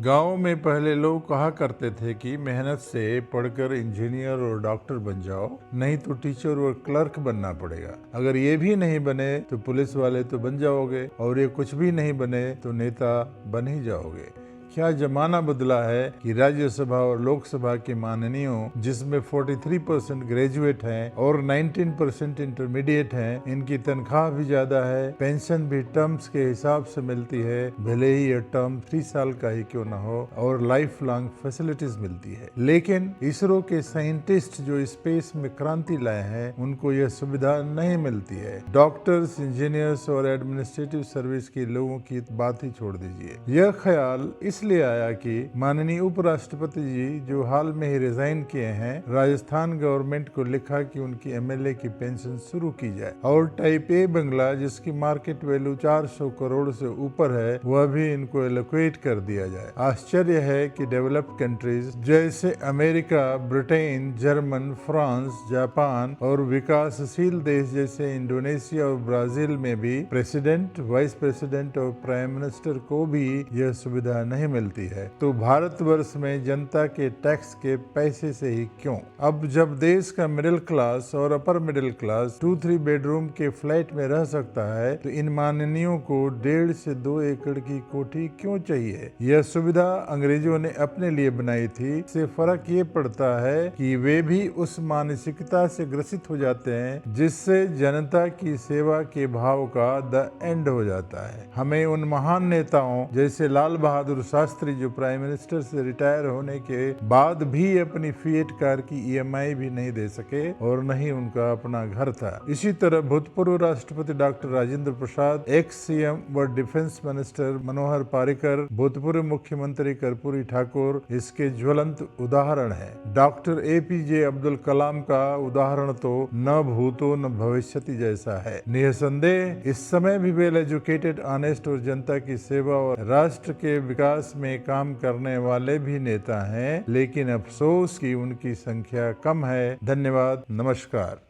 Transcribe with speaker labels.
Speaker 1: गांव में पहले लोग कहा करते थे कि मेहनत से पढ़कर इंजीनियर और डॉक्टर बन जाओ, नहीं तो टीचर और क्लर्क बनना पड़ेगा। अगर ये भी नहीं बने तो पुलिस वाले तो बन जाओगे, और ये कुछ भी नहीं बने तो नेता बन ही जाओगे। क्या जमाना बदला है कि राज्यसभा और लोकसभा के माननीयों, जिसमें 43% ग्रेजुएट हैं और 19% इंटरमीडिएट हैं, इनकी तनख्वाह भी ज्यादा है, पेंशन भी टर्म्स के हिसाब से मिलती है, भले ही यह टर्म 3 साल का ही क्यों न हो, और लाइफ लॉन्ग फैसिलिटीज मिलती है। लेकिन इसरो के साइंटिस्ट जो स्पेस में क्रांति लाए हैं, उनको यह सुविधा नहीं मिलती है। डॉक्टर्स, इंजीनियर्स और एडमिनिस्ट्रेटिव सर्विस के लोगों की बात ही छोड़ दीजिए। यह ख्याल इसलिए आया कि माननीय उपराष्ट्रपति जी, जो हाल में ही रिजाइन किए हैं, राजस्थान गवर्नमेंट को लिखा कि उनकी एमएलए की पेंशन शुरू की जाए, और टाइप ए बंगला जिसकी मार्केट वैल्यू 400 करोड़ से ऊपर है, वह भी इनको एलोकेट कर दिया जाए। आश्चर्य है कि डेवलप्ड कंट्रीज जैसे America, Britain, German, France, Japan और विकासशील देश जैसे इंडोनेशिया और ब्राजील में भी प्रेसिडेंट, वाइस प्रेसिडेंट और प्राइम मिनिस्टर को भी यह सुविधा नहीं मिलती है, तो भारतवर्ष में जनता के टैक्स के पैसे से ही क्यों? अब जब देश का मिडिल क्लास और अपर मिडिल क्लास 2-3 बेडरूम के फ्लैट में रह सकता है, तो इन माननीयों को 1.5 से 2 एकड़ की कोठी क्यों चाहिए? यह सुविधा अंग्रेजों ने अपने लिए बनाई थी। इससे फर्क ये पड़ता है कि वे भी उस मानसिकता से ग्रसित हो जाते हैं जिससे जनता की सेवा के भाव का द एंड हो जाता है। हमें उन महान नेताओं जैसे लाल बहादुर शास्त्री, जो प्राइम मिनिस्टर से रिटायर होने के बाद भी अपनी फिएट कार की ईएमआई भी नहीं दे सके, और न ही उनका अपना घर था। इसी तरह भूतपूर्व राष्ट्रपति doctor Rajendra Prasad, ex CM व डिफेंस मिनिस्टर मनोहर पारिकर, भूतपूर्व मुख्यमंत्री कर्पूरी ठाकुर इसके ज्वलंत उदाहरण है। डॉक्टर एपीजे अब्दुल कलाम का उदाहरण तो न भूतो न भविष्यति जैसा है। निसंदेह इस समय भी वेल एजुकेटेड, ऑनेस्ट और जनता की सेवा और राष्ट्र के विकास में काम करने वाले भी नेता हैं, लेकिन अफसोस कि उनकी संख्या कम है। धन्यवाद, नमस्कार।